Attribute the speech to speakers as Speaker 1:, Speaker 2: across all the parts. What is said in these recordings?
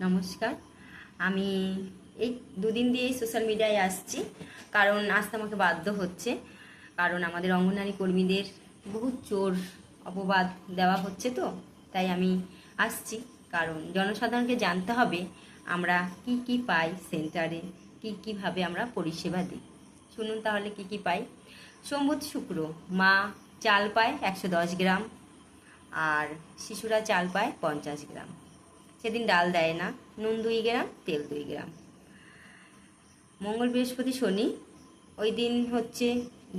Speaker 1: নমস্কার। আমি এই দুদিন দিয়েই সোশ্যাল মিডিয়ায় আসছি, কারণ আসতে আমাকে বাধ্য হচ্ছে। কারণ আমাদের অঙ্গনওয়াড়ি কর্মীদের বহু চোর অপবাদ দেওয়া হচ্ছে, তো তাই আমি আসছি। কারণ জনসাধারণকে জানতে হবে আমরা কি কি পাই সেন্টারে, কীভাবে আমরা পরিষেবা দিই। শুনুন তাহলে কি কি পাই। সোম বুধ শুক্র মা চাল পায় 110 গ্রাম, আর শিশুরা চাল পায় 50 গ্রাম। সেদিন ডাল দেয় না। নুন 2 গ্রাম, তেল 2 গ্রাম। মঙ্গল বৃহস্পতি শনি ওই দিন হচ্ছে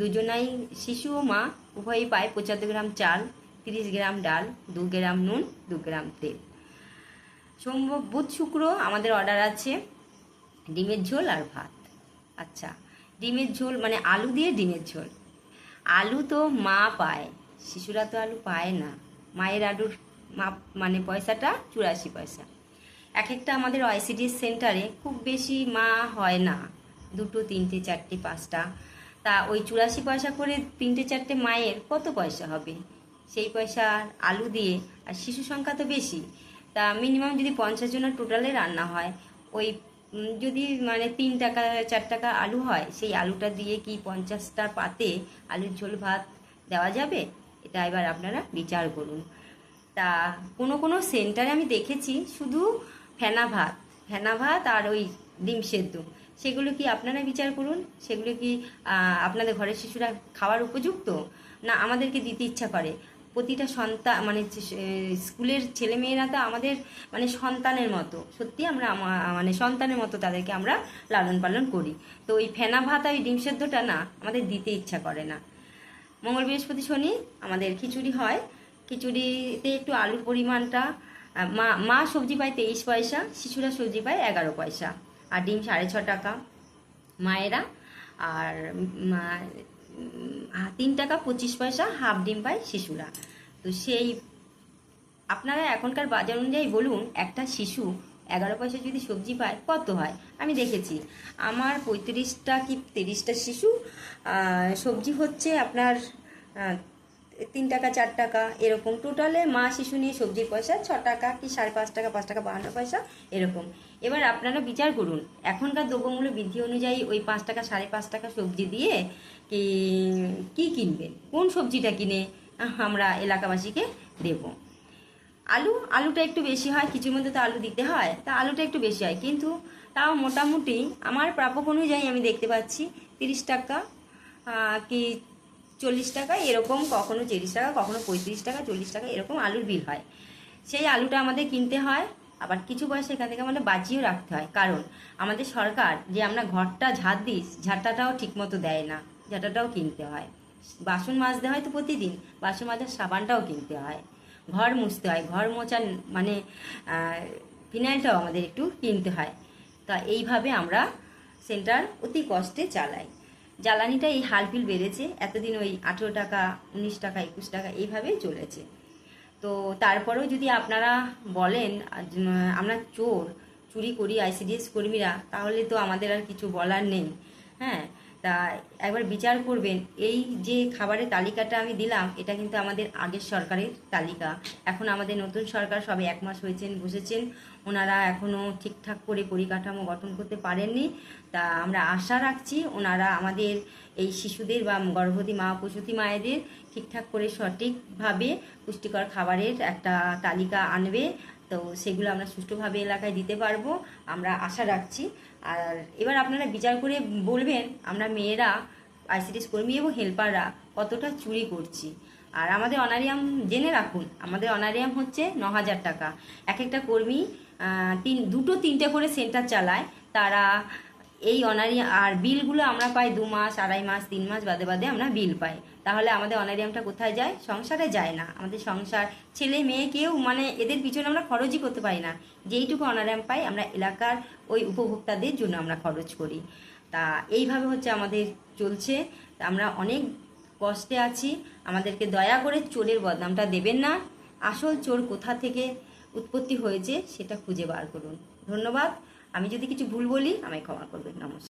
Speaker 1: দুজনাই, শিশু ও মা উভয়ই পায় 75 গ্রাম চাল, 30 গ্রাম ডাল, 2 গ্রাম নুন, 2 গ্রাম তেল। সোম বুধ শুক্র আমাদের অর্ডার আছে ডিমের ঝোল আর ভাত। আচ্ছা, ডিমের ঝোল মানে আলু দিয়ে ডিমের ঝোল। আলু তো মা পায়, শিশুরা তো আলু পায় না। মায়ের আলুর মাপ মানে পয়সাটা 84 পয়সা। এক একটা আমাদের আইসিডিএস সেন্টারে খুব বেশি মা হয় না, 2, 3, 4, 5টা। তা ওই 84 পয়সা করে 3, 4 মায়ের কত পয়সা হবে? সেই পয়সা আলু দিয়ে, আর শিশু সংখ্যা তো বেশি, তা মিনিমাম যদি 50 জনের টোটালে রান্না হয়, ওই যদি মানে 3 টাকা 4 টাকা আলু হয়, সেই আলুটা দিয়ে কি 50টা পাতে আলুর ঝোল ভাত দেওয়া যাবে? এটা এবার আপনারা বিচার করুন। তা কোনো কোনো সেন্টারে আমি দেখেছি শুধু ফেনা ভাত আর ওই ডিম সেদ্ধ। সেগুলো কি আপনারা বিচার করুন, সেগুলো কি আপনাদের ঘরের শিশুরা খাওয়ার উপযুক্ত? না আমাদেরকে দিতে ইচ্ছা করে? প্রতিটা সন্তান মানে স্কুলের ছেলেমেয়েরা তো আমাদের মানে সন্তানের মতো, সত্যি আমরা মানে সন্তানের মতো তাদেরকে আমরা লালন পালন করি। তো ওই ফেনা ভাত আর ওই ডিম সেদ্ধটা না আমাদের দিতে ইচ্ছা করে না। মঙ্গল বৃহস্পতি শনি আমাদের খিচুড়ি হয়। খিচুড়িতে একটু আলুর পরিমাণটা, মা সবজি পায় 23 পয়সা, শিশুরা সবজি পায় 11 পয়সা, আর ডিম 6.5 টাকা মায়েরা, আর 3 টাকা 25 পয়সা হাফ ডিম পায় শিশুরা। তো সেই আপনারা এখনকার বাজার অনুযায়ী বলুন, একটা শিশু 11 পয়সা যদি সবজি পায় কত হয়? আমি দেখেছি আমার 35টা কি 30টা শিশু, সবজি হচ্ছে আপনার 3 টাকা 4 টাকা এরকম। টোটালে মা শিশু নিয়ে সবজির পয়সা 6 টাকা কি 5.5 টাকা, 5 টাকা 52 পয়সা এরকম। এবার আপনারা বিচার করুন, এখনকার দ্রব্যমূল্য বৃদ্ধি অনুযায়ী ওই 5 টাকা 5.5 টাকা সবজি দিয়ে কি কি কিনবেন? কোন সবজিটা কিনে আমরা এলাকাবাসীকে দেব? আলুটা একটু বেশি হয়, কিছুর মধ্যে তো আলু দিতে হয়, তা আলুটা একটু বেশি হয়, কিন্তু তাও মোটামুটি আমার প্রাপক অনুযায়ী আমি দেখতে পাচ্ছি 30 টাকা কি 40 টাকা এরকম, কখনো 30 টাকা, কখনো 35 টাকা, 40 টাকা এরকম আলুর বিল হয়। সেই আলুটা আমাদের কিনতে হয়, আবার কিছু পয়সা এখান থেকে আমাদের বাঁচিয়েও রাখতে হয়। কারণ আমাদের সরকার যে আমরা ঘরটা ঝাঁট দিই, ঝাঁটাটাও ঠিকমতো দেয় না, ঝাঁটাটাও কিনতে হয়। বাসন মাজতে হয় তো প্রতিদিন, বাসন মাজার সাবানটাও কিনতে হয়, ঘর মুছতে হয়, ঘর মোছার মানে ফিনাইলটাও আমাদের একটু কিনতে হয়। তা এইভাবে আমরা সেন্টার অতি কষ্টে চালাই। জ্বালানিটা এই হালফিল বেড়েছে, এতদিন ওই 18 টাকা 19 টাকা 21 টাকা এইভাবেই চলেছে। তো তারপরেও যদি আপনারা বলেন আমরা চুরি করি আইসিডিএস কর্মীরা, তাহলে তো আমাদের আর কিছু বলার নেই। হ্যাঁ, তা একবার বিচার করবেন। এই যে খাবারের তালিকাটা আমি দিলাম, এটা কিন্তু আমাদের আগের সরকারের তালিকা। এখন আমাদের নতুন সরকার সবে 1 মাস বসেছেন, ওনারা এখনও ঠিকঠাক করে পরিকাঠামো গঠন করতে পারেননি। তা আমরা আশা রাখছি ওনারা আমাদের এই শিশুদের বা গর্ভবতী মা প্রসূতি মায়েদের ঠিকঠাক করে সঠিকভাবে পুষ্টিকর খাবারের একটা তালিকা আনবে। তো সেগুলো আমরা সুষ্ঠুভাবে এলাকায় দিতে পারবো, আমরা আশা রাখছি। আর এবার আপনারা বিচার করে বলবেন আমরা মেয়েরা আইসিডিএস কর্মী এবং হেল্পাররা কতটা চুরি করছি। আর আমাদের অনারিয়াম জেনে রাখুন, আমাদের অনারিয়াম হচ্ছে 9,000 টাকা। এক একটা কর্মী 2টো 3টে করে সেন্টার চালায়, তারা এই অনারিয়াম আর বিলগুলো আমরা পাই 2 মাস 2.5 মাস 3 মাস বাদে বাদে আমরা বিল পাই। তাহলে আমাদের অনারিয়ামটা কোথায় যায়? সংসারে যায় না। আমাদের সংসার ছেলে মেয়ে কেউ মানে এদের পিছনে আমরা খরচই করতে পারি না। যেইটুকু অনারিয়াম পাই আমরা এলাকার ওই উপভোক্তাদের জন্য আমরা খরচ করি। তা এইভাবে হচ্ছে আমাদের চলছে। আমরা অনেক কষ্টে আছি, আমাদেরকে দয়া করে চোরের বদনামটা দেবেন না। আসল চোর কোথা থেকে উৎপত্তি হয়েছে সেটা খুঁজে বার করুন। ধন্যবাদ। আমি যদি কিছু ভুল বলি আমায় ক্ষমা করবেন। নমস্কার।